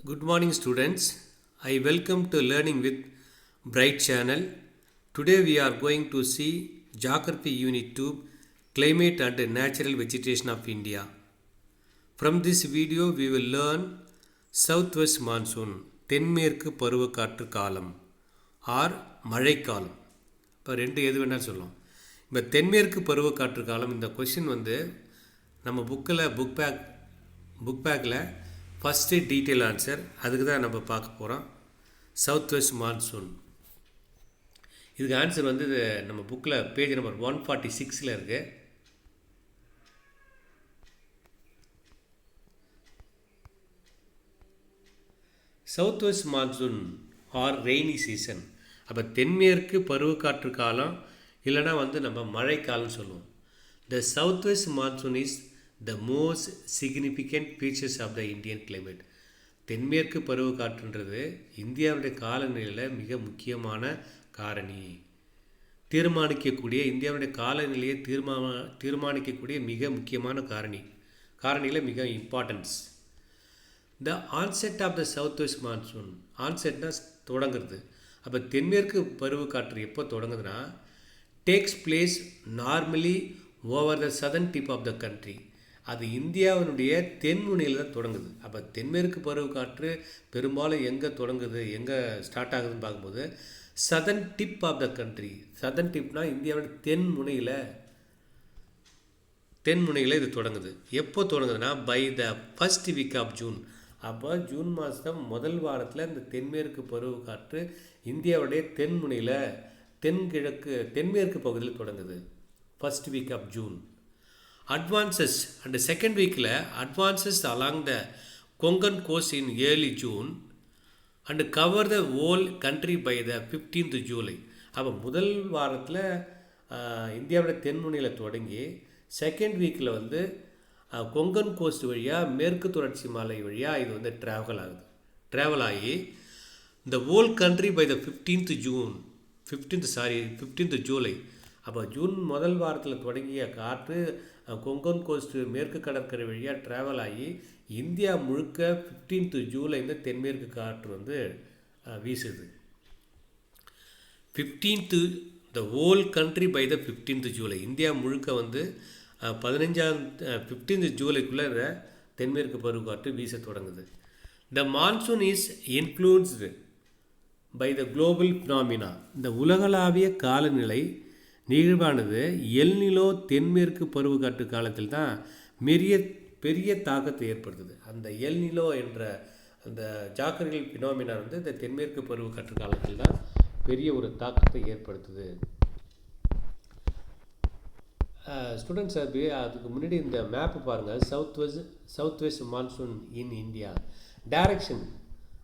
Good morning, students. I welcome to Learning with Bright channel. Today we are going to see Geography Unit 2 Climate and Natural Vegetation of India. From this video we will learn Southwest Monsoon தென்மேற்கு பருவக்காற்று காலம் R மழைக்காலம். இப்போ ரெண்டு எது வேணாலும் சொல்லலாம். இப்போ தென்மேற்கு பருவக்காற்று காலம் இந்த கொஷின் நம்ம புக் பேக்கில் ஃபஸ்ட்டு டீட்டெயில் ஆன்சர் அதுக்கு தான் நம்ம பார்க்க போகிறோம். சவுத் வெஸ்ட் மான்சூன் இதுக்கு ஆன்சர் இது நம்ம புக்கில் பேஜ் நம்பர் 146 இருக்குது. South west monsoon or rainy season. அப்போ தென்மேற்கு பருவக்காற்று காலம் இல்லைனா நம்ம மழைக்காலம்னு சொல்லுவோம். The south west monsoon is the most significant features of the Indian climate. தென்மேற்கு பருவக்காற்றுன்றது இந்தியாவுடைய காலநிலையில் மிக முக்கியமான காரணி. இந்தியாவுடைய காலநிலையை தீர்மானிக்கக்கூடிய மிக முக்கியமான காரணியில் மிக importance. The onset of the south west monsoon. ஆன்செட்னா தொடங்குறது. அப்போ தென்மேற்கு பருவக்காற்று எப்போ தொடங்குதுன்னா takes place normally over the southern tip of the country. அது இந்தியாவினுடைய தென்முனையில் தான் தொடங்குது. அப்போ தென்மேற்கு பருவக்காற்று பெரும்பாலும் எங்கே தொடங்குது, எங்கே ஸ்டார்ட் ஆகுதுன்னு பார்க்கும்போது southern tip of the country. Southern டிப்னா இந்தியாவுடைய தென்முனையில் இது தொடங்குது. எப்போ தொடங்குதுன்னா by the first week of June. அப்போ ஜூன் மாதம் முதல் வாரத்தில் இந்த தென்மேற்கு பருவக்காற்று இந்தியாவுடைய தென்முனையில் தென்மேற்கு பகுதியில் தொடங்குது. First week of June. Advances and second வீக்கில் advances along the Konkan coast in early June and cover the whole country by the 15th July. அப்போ முதல் வாரத்தில் இந்தியாவோட தென்முனையில் தொடங்கி செகண்ட் வீக்கில் கொங்கன் கோஸ்ட் வழியாக மேற்கு தொடர்ச்சி மலை வழியாக இது ட்ராவல் ஆகி இந்த whole country by the 15th July. அப்போ ஜூன் முதல் வாரத்தில் தொடங்கிய காற்று கொங்கன் கோஸ்ட் மேற்கு கடற்கரை வழியாக ட்ராவல் ஆகி இந்தியா முழுக்க 15th ஜூலை தென்மேற்கு காற்று வீசுது. 15th whole country by the 15th July. India முழுக்க 15th ஜூலைக்குள்ளே தென்மேற்கு பருவக்காற்று வீச தொடங்குது. The monsoon is influenced by the global phenomena. இந்த உலகளாவிய காலநிலை நிகழ்வானது எல்நிலோ தென்மேற்கு பருவக்காற்று காலத்தில் தான் பெரிய தாக்கத்தை ஏற்படுத்துது. அந்த எல்நிலோ என்ற அந்த ஜாக்கிரபிக்கல் ஃபினாமினா இந்த தென்மேற்கு பருவக்காற்று காலத்தில் தான் பெரிய ஒரு தாக்கத்தை ஏற்படுத்துது. ஸ்டூடெண்ட்ஸ் அதுக்கு முன்னாடி இந்த மேப்பு பாருங்கள். South west monsoon in India direction.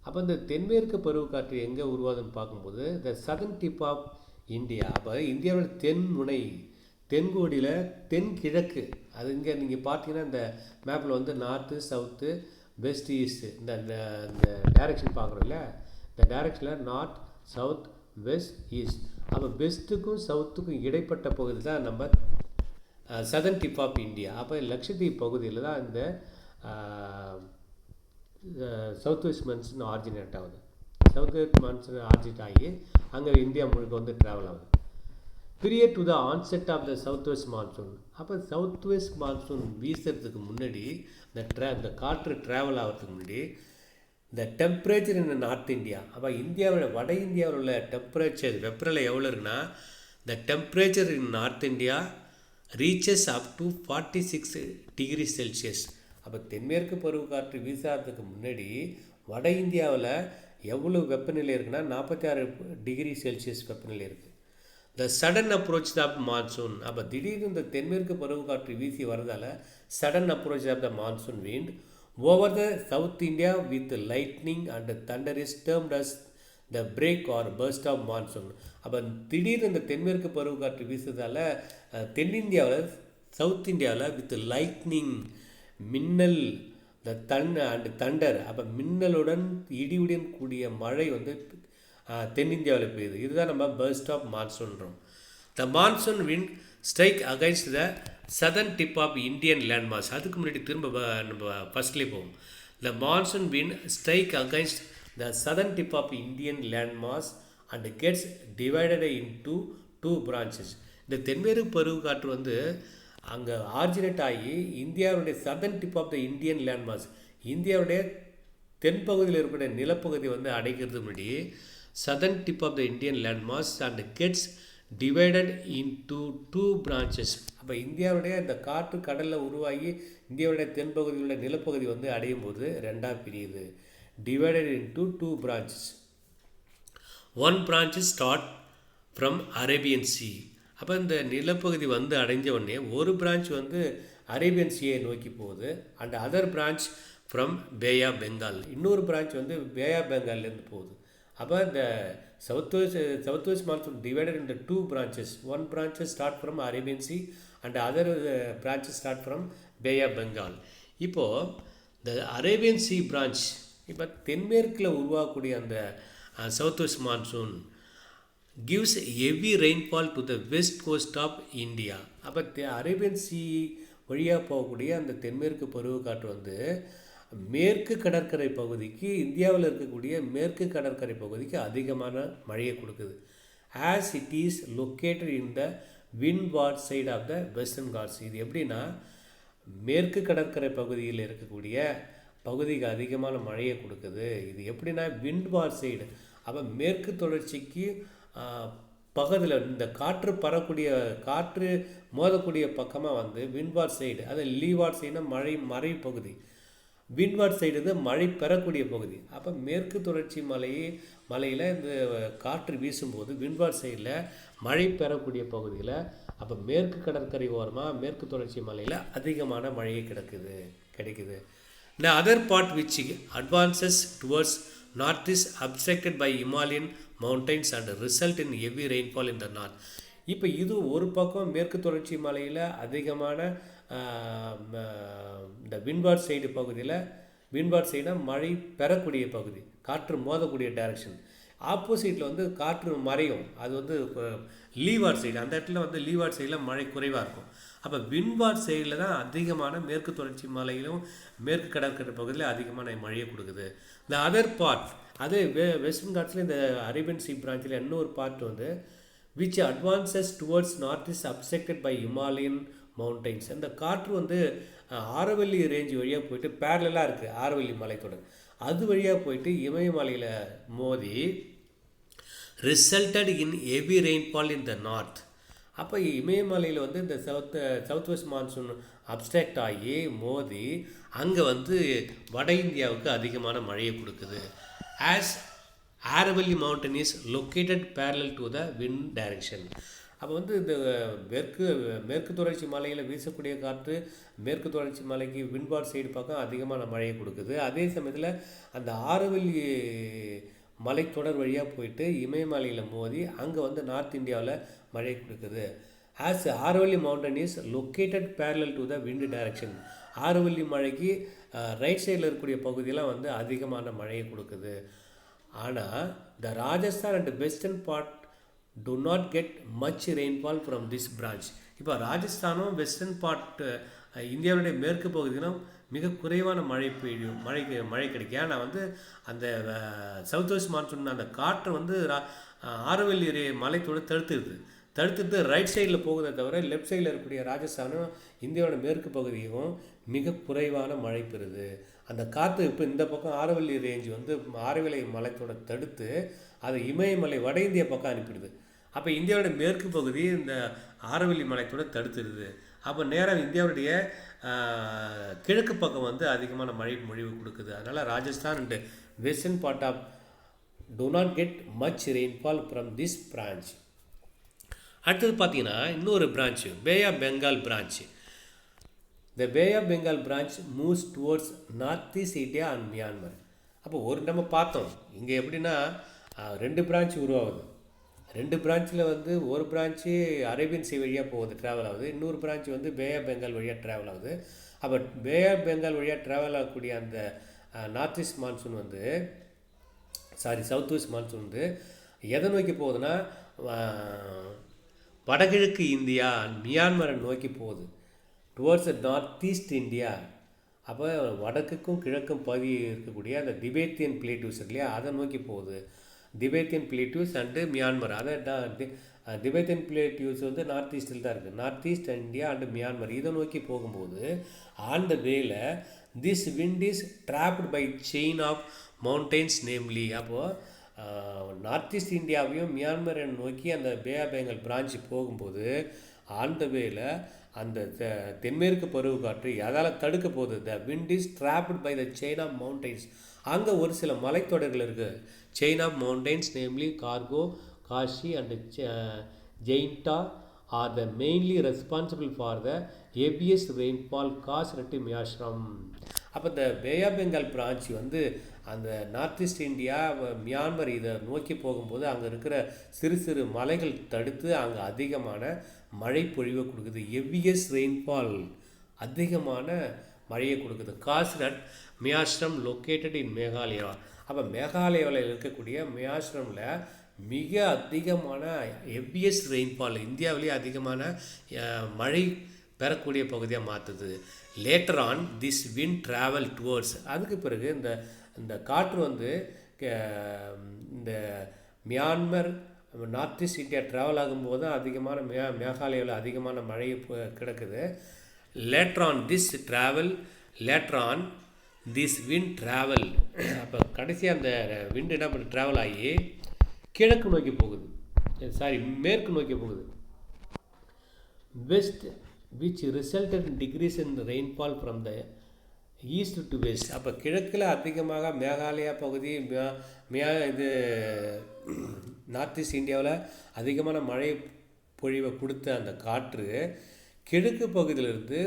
அப்போ இந்த தென்மேற்கு பருவக்காற்று எங்கே உருவாதுன்னு பார்க்கும்போது the southern tip of India. அப்போ இந்தியாவோட தென்கோடியில் தென்கிழக்கு. அது இங்கே நீங்கள் பார்த்தீங்கன்னா இந்த மேப்பில் நார்த்து சவுத்து வெஸ்ட் ஈஸ்ட்டு இந்த டைரக்ஷன் பார்க்குறோம்ல. இந்த டைரக்ஷனில் நார்த் சவுத் வெஸ்ட் ஈஸ்ட். அப்போ வெஸ்ட்டுக்கும் சவுத்துக்கும் இடைப்பட்ட பகுதி தான் நம்ம சதர்ன் டிப் ஆஃப் இந்தியா. அப்போ லக்ஷதீப் பகுதியில் தான் இந்த சவுத் வெஸ்ட் மான்சூன் ஆரிஜினேட் ஆகுது. சவுத் வெஸ்ட் மான்சூன் ஆரிஜினேட் ஆகி அங்கே இந்தியா முழுக்க ட்ராவல் ஆகுது. Period to the onset of the south west monsoon. அப்போ சவுத் வெஸ்ட் மான்சூன் வீசுறதுக்கு முன்னாடி இந்த காற்று ட்ராவல் ஆகிறதுக்கு முன்னாடி இந்த டெம்பரேச்சர் இன் நார்த் இந்தியா. அப்போ வட இந்தியாவில் உள்ள டெம்பரேச்சர் வெப்பநிலை எவ்வளோ இருக்குன்னா த temperature in north India reaches up to 46 degree Celsius. அப்போ தென்மேற்கு பருவக்காற்று வீசாததுக்கு முன்னாடி வட இந்தியாவில் எவ்வளோ வெப்பநிலை இருக்குன்னா 46 டிகிரி செல்சியஸ் வெப்பநிலை இருக்குது. The sudden approach of monsoon. அப்போ திடீர்னு இந்த தென்மேற்கு பருவக்காற்று வீசி வரதால் sudden approach of the monsoon wind over the south India with lightning and thunder is termed as the break or burst of monsoon. அப்போ திடீர்னு இந்த தென்மேற்கு பருவக்காற்று வீசுறதால தென்னிந்தியாவில் சவுத் இந்தியாவில் வித் லைட்னிங் மின்னல் தண்டர். அப்போ மின்னலுடன் இடியுடன் கூடிய மழை தென்னிந்தியாவில் பெய்யுது. இதுதான் நம்ம பர்ஸ்ட் ஆஃப் மான்சூன்றோம். The monsoon wind strike against the southern tip of Indian landmass. அதுக்கு முன்னாடி திரும்ப நம்ம ஃபஸ்ட்லேயே போவோம். The monsoon wind strike against the southern tip of Indian landmass and gets divided into two branches. இந்த தென்மேற்கு பருவ காற்று வந்து அங்கே ஆரிஜினேட் ஆகி இந்தியாவுடைய southern tip of the Indian landmass, இந்தியாவுடைய தென்பகுதியில் இருக்கிற நிலப்பகுதி வந்து அடைக்கிறது முன்னாடி southern tip of the Indian landmass and gets divided into two branches. அப்போ இந்தியாவுடைய இந்த காற்று கடலில் உருவாகி இந்தியாவுடைய தென்பகுதியில் நிலப்பகுதி வந்து அடையும் போது ரெண்டாக பிரியுது. Divided into two branches. One branch start from Arabian sea. அப்போ இந்த நிலப்பகுதி வந்து அடைஞ்ச உடனே ஒரு பிரான்ச் வந்து அரேபியன் சியை நோக்கி போகுது. And other branch from bay of Bengal. இன்னொரு பிரான்ச் வந்து பே ஆஃப் பெங்கால்லேருந்து போகுது. அப்போ இந்த south west monsoon divided into two branches. One branch start from Arabian sea and other branch start from bay of Bengal. இப்போது இந்த அரேபியன் சி பிரான்ச் இப்போ தென்மேற்கில் உருவாகக்கூடிய அந்த south west monsoon gives heavy rainfall to the west coast of India. அப்போ Arabian sea வழியாக போகக்கூடிய அந்த தென்மேற்கு பருவக்காற்று வந்து மேற்கு கடற்கரை பகுதிக்கு, இந்தியாவில் இருக்கக்கூடிய மேற்கு கடற்கரை பகுதிக்கு அதிகமான மழையை கொடுக்குது. As it is located in the windward side of the Western Ghats. இது எப்படின்னா மேற்கு கடற்கரை பகுதியில் இருக்கக்கூடிய பகுதிக்கு அதிகமான மழையை கொடுக்குது. இது எப்படின்னா விண்ட்வார்ட் சைடு. அப்போ மேற்கு தொடர்ச்சிக்கு பக்கத்தில் இந்த காற்று பரக்கூடிய காற்று மோதக்கூடிய பக்கமாக வந்து விண்ட்வார்ட் சைடு, அது லீவார்ட் சைடுனா மழை பகுதி, விண்ட்வார்ட் சைடு வந்து மழை பெறக்கூடிய பகுதி. அப்போ மேற்கு தொடர்ச்சி மலையில் இந்த காற்று வீசும்போது விண்ட்வார்ட் சைடில் மழை பெறக்கூடிய பகுதியில், அப்போ மேற்கு கடற்கரை ஓரமாக மேற்கு தொடர்ச்சி மலையில் அதிகமான மழையை கிடைக்குது. The other part which advances towards north is obstructed by Himalayan mountains and result in heavy rainfall in the north. இப்போ இது ஒரு பக்கம் மேற்கு தொடர்ச்சி மலையில் அதிகமான இந்த விண்ட்வார்ட் சைடு பகுதியில், விண்ட்வார்ட் சைடாக மழை பெறக்கூடிய பகுதி, காற்று மோதக்கூடிய டைரக்ஷன். ஆப்போசிட்டில் வந்து காற்று மறையும், அது வந்து லீவார்ட் சைடு. அந்த இடத்துல வந்து லீவார்ட் சைடில் மழை குறைவாக இருக்கும். அப்போ விண்ட்வார்ட் சைடில் தான் அதிகமான மேற்கு தொடர்ச்சி மலையிலும் மேற்கு கடற்கரை பகுதியில் அதிகமான மழையை கொடுக்குது. இந்த அதர் பார்ட், அதே வெஸ்டர்ன் காட்ஸில் இந்த அரேபியன் சி பிரான்ச்சில் இன்னொரு பார்ட் வந்து which advances towards north is obstructed by Himalayan mountains. அந்த காற்று வந்து ஆரவல்லி ரேஞ்ச் வழியாக போயிட்டு பேரலாக இருக்குது ஆரவல்லி மலைத்தொடர், அது வழியாக போயிட்டு இமயமலையில் மோதி resulted in heavy rainfall in the north. அப்போ இமயமலையில் வந்து இந்த சவுத் வெஸ்ட் மான்சூன் அப்ஸ்ட்ராக்ட் ஆகி மோதி அங்கே வந்து வட இந்தியாவுக்கு அதிகமான மழையை கொடுக்குது. As Aravalli mountain is located parallel to the wind direction. அப்போ வந்து இந்த மேற்கு தொடர்ச்சி மலையில் வீசக்கூடிய காற்று மேற்கு தொடர்ச்சி மலைக்கு விண்ட்வார்ட் சைடு பக்கம் அதிகமான மழையை கொடுக்குது. அதே சமயத்தில் அந்த ஆரவல்லி மலைத்தொடர் வழியாக போயிட்டு இமயமலையில் மோதி அங்கே வந்து நார்த் இந்தியாவில் மழை கொடுக்குது. As Aravalli mountain is located parallel to the wind direction. Aravalli மழைக்கு ரைட் சைடில் இருக்கக்கூடிய பகுதியெலாம் வந்து அதிகமான மழையை கொடுக்குது. ஆனால் the Rajasthan and western part do not get much rainfall from this branch. இப்போ ராஜஸ்தானும் வெஸ்டர்ன் பார்ட் இந்தியாவுடைய மேற்கு பகுதியிலும் மிக குறைவான மழை பெய்யும், மழை கிடைக்கும். ஆனால் வந்து அந்த சவுத் வெஸ்ட் மான்சூன் அந்த காற்று வந்து ஆரவல்லி மலைத்தோடு தடுத்துட்டு ரைட் சைடில் போகுதே தவிர லெஃப்ட் சைடில் இருக்கக்கூடிய ராஜஸ்தானும் இந்தியாவோட மேற்கு பகுதியும் மிக குறைவான மழை பெறுது. அந்த காற்று இப்போ இந்த பக்கம் ஆரவல்லி ரேஞ்ச் வந்து ஆரவல்லி மலைத்தோட தடுத்து அது இமயமலை வட இந்தியா பக்கம் அனுப்பிடுது. அப்போ இந்தியாவோட மேற்கு பகுதி இந்த ஆரவல்லி மலைத்தோட தடுத்துடுது. அப்போ நேரம் இந்தியாவுடைய கிழக்கு பக்கம் வந்து அதிகமான மழை பொழிவு கொடுக்குது. அதனால் Rajasthan and western part of do not get much rainfall from this branch. அடுத்தது பார்த்தீங்கன்னா இன்னொரு branch bay of Bengal branch. The bay of Bengal branch moves towards north east India and Myanmar. அப்போ நம்ம பார்த்தோம் இங்கே எப்படின்னா ரெண்டு பிரான்ச் உருவாகுது. ரெண்டு பிரான்ச்சில் வந்து ஒரு பிரான்ச்சு அரேபியன் சி வழியாக போகுது, ட்ராவல் ஆகுது. இன்னொரு பிரான்ச் வந்து பே ஆஃப் பெங்கால் வழியாக ட்ராவல் ஆகுது. அப்போ பே ஆஃப் பெங்கால் வழியாக ட்ராவல் ஆகக்கூடிய அந்த நார்த் ஈஸ்ட் மான்சூன் வந்து சவுத் வெஸ்ட் மான்சூன் வந்து எதை நோக்கி போகுதுன்னா வடகிழக்கு இந்தியா மியான்மரை நோக்கி போகுது. டுவர்ட்ஸ் நார்த் ஈஸ்ட் இந்தியா அப்போ வடக்குக்கும் கிழக்கும் பகுதி இருக்கக்கூடிய அந்த திபேத்தியன் பிளேட்டிவ்ஸ் இல்லையா, அதை நோக்கி போகுது. திபேத்தியன் பிளேட்டிவ்ஸ் அண்டு மியான்மர், அதை திபேத்தியன் பிளேட்டிவ்ஸ் வந்து நார்த் ஈஸ்டில் தான் இருக்குது. North east India and Myanmar இதை நோக்கி போகும்போது on the way this wind is trapped by chain of mountains namely. அப்போது நார்த் ஈஸ்ட் இந்தியாவையும் மியான்மரை நோக்கி அந்த பே ஆஃப் பெங்கால் பிரான்ச்சு போகும்போது ஆன் த வேல அந்த தென்மேற்கு பருவக்காற்று எதால் தடுக்க போகுது? The wind is trapped by the chain of mountains. அங்கே ஒரு சில மலைத்தொடர்கள் இருக்குது. Chain of mountains namely Garo, Khasi and Jaintia are the mainly responsible for the heaviest rainfall caused to Mawsynram. அப்போ இந்த பே ஆஃப் பெங்கால் பிரான்ச் வந்து அந்த நார்த் ஈஸ்ட் இந்தியா மியான்மர் இதை நோக்கி போகும்போது அங்கே இருக்கிற சிறு சிறு மலைகள் தடுத்து அங்கே அதிகமான மழை பொழிவை கொடுக்குது. ஹெவியஸ்ட் ரெயின்ஃபால், அதிகமான மழையை கொடுக்குது. Caused at Mawsynram located in Meghalaya. அப்போ மேகாலயாவில் இருக்கக்கூடிய மியாஷ்ரமில் மிக அதிகமான ஹெவியஸ்ட் ரெயின்ஃபால், இந்தியாவிலேயே அதிகமான மழை பெறக்கூடிய பகுதியாக மாற்றுது. Later on this wind travel towards. அதுக்கு பிறகு இந்த காற்று வந்து இந்த Myanmar north east India travel ஆகும்போது தான் அதிகமான மேகாலயாவில் அதிகமான மழை கிடக்குது. Later on this wind travel. அப்போ கடைசியாக அந்த விண்ட் என்ன பண்ணி ட்ராவல் ஆகி கிழக்கு நோக்கி போகுது, மேற்கு நோக்கி போகுது. West which resulted in decrease in the rainfall from the east to west. அப்போ கிழக்கில் அதிகமாக மேகாலயா பகுதி இது நார்த் ஈஸ்ட் இந்தியாவில் அதிகமான மழை பொழிவை கொடுத்த அந்த காற்று கிழக்கு பகுதியிலிருந்து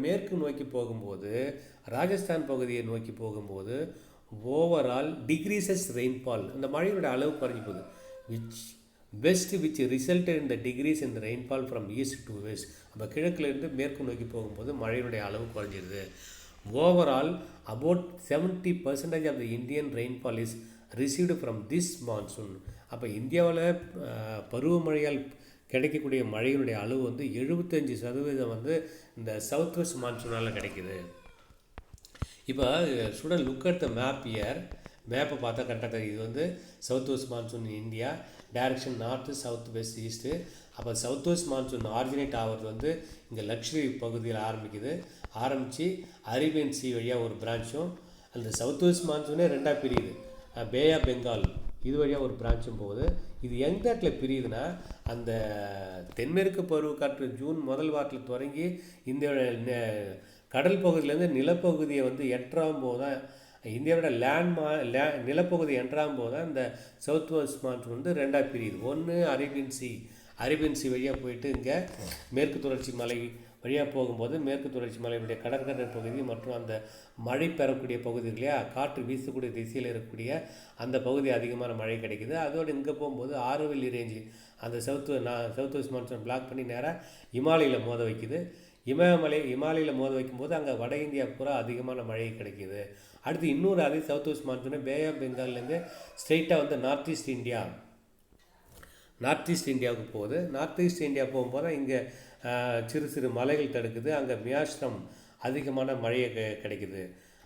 மேற்கு நோக்கி போகும்போது, ராஜஸ்தான் பகுதியை நோக்கி போகும்போது ஓவரால் டிக்ரீசஸ் ரெயின்ஃபால், அந்த மழையோட அளவு குறைஞ்சி போகுது. which resulted in the decrease in the rainfall from east to west. அப்போ கிழக்கிலிருந்து மேற்கு நோக்கி போகும்போது மழையினுடைய அளவு குறைஞ்சிருது. Overall about 70% of the Indian rainfall is received from this monsoon. அப்போ இந்தியாவில் பருவமழையால் கிடைக்கக்கூடிய மழையினுடைய அளவு வந்து 75% வந்து இந்த சவுத் வெஸ்ட் மான்சூனால் கிடைக்குது. இப்போ student look at the map here. மேப்பை பார்த்தா கரெக்டாக தெரியும். இது வந்து south west monsoon India, direction north, south west, east. அப்போ சவுத் வெஸ்ட் மான்சூன் ஆரிஜினேட் ஆகிறது வந்து இங்கே லக்ஷ்மி பகுதியில் ஆரம்பித்து அரேபியன் சி வழியாக ஒரு பிரான்ச்சும், அந்த சவுத் வெஸ்ட் மான்சூனே ரெண்டாக பிரியுது. பே ஆஃப் பெங்கால் இது வழியாக ஒரு பிரான்ச்சும் போகுது. இது எந்த இடத்துல பிரியுதுன்னா, அந்த தென்மேற்கு பருவக்காற்று ஜூன் முதல் வாரத்தில் தொடங்கி இந்த கடல் பகுதியிலேருந்து நிலப்பகுதியை வந்து எட்டாகும் போது தான், இந்தியாவோட நிலப்பகுதி என்ட்ராகும் போது தான் இந்த சவுத் வெஸ்ட் மான்சூன் வந்து ரெண்டாக பிரியுது. ஒன்று அரேபியன் சி வழியாக போயிட்டு இங்கே மேற்கு தொடர்ச்சி மலை வழியாக போகும்போது மேற்கு தொடர்ச்சி மலையினுடைய கடற்கரை பகுதி மற்றும் அந்த மழை பெறக்கூடிய பகுதி இல்லையா, காற்று வீசக்கூடிய திசையில் இருக்கக்கூடிய அந்த பகுதி அதிகமான மழை கிடைக்குது. அதோடு இங்கே போகும்போது ஆரோவில்லி ரேஞ்சு அந்த சவுத் வெஸ்ட் மான்சூன் பிளாக் பண்ணி நேராக இமாலயில் மோத வைக்குது. இமாலயில் மோத வைக்கும்போது அங்கே வட இந்தியா பூரா அதிகமான மழை கிடைக்கிது. அடுத்து இன்னொரு அதே south west monsoon bay of பெங்கால்லேருந்து ஸ்ட்ரெயிட்டாக வந்து நார்த் ஈஸ்ட் இந்தியாவுக்கு போகுது. நார்த் ஈஸ்ட் இந்தியா போகும்போது இங்கே சிறு சிறு மலைகள் தடுக்குது. அங்கே மியாஷ்ரம் அதிகமான மழையை கிடைக்குது.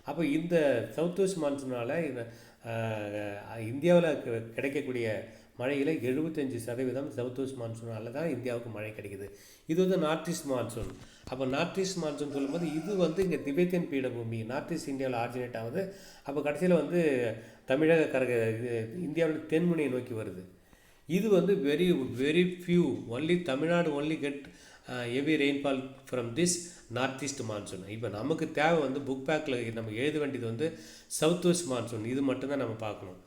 அப்போ இந்த சவுத் வெஸ்ட் மான்சூனால் இந்தியாவில் கிடைக்கக்கூடிய மழையில் 75% சவுத் வெஸ்ட் மான்சூனால் தான் இந்தியாவுக்கு மழை கிடைக்குது. இது வந்து நார்த் ஈஸ்ட் மான்சூன். அப்போ நார்த் ஈஸ்ட் மான்சூன் சொல்லும்போது இது வந்து இங்கே திபேத்தியன் பீடபூமி நார்த் ஈஸ்ட் இந்தியாவில் ஆரிஜினேட் ஆகுது. அப்போ கடைசியில் வந்து தமிழக இந்தியாவோட தென்முனையை நோக்கி வருது. இது வந்து very few only Tamil Nadu only get heavy rainfall from this north east monsoon. இப்போ நமக்கு தேவை வந்து புக் பேக்கில் நம்ம எழுத வேண்டியது வந்து சவுத் வெஸ்ட் மான்சூன். இது மட்டும்தான் நம்ம பார்க்கணும்.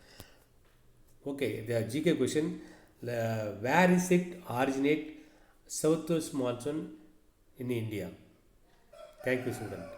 Okay, the GK question, where is it originate southwest monsoon in India? Thank you, student.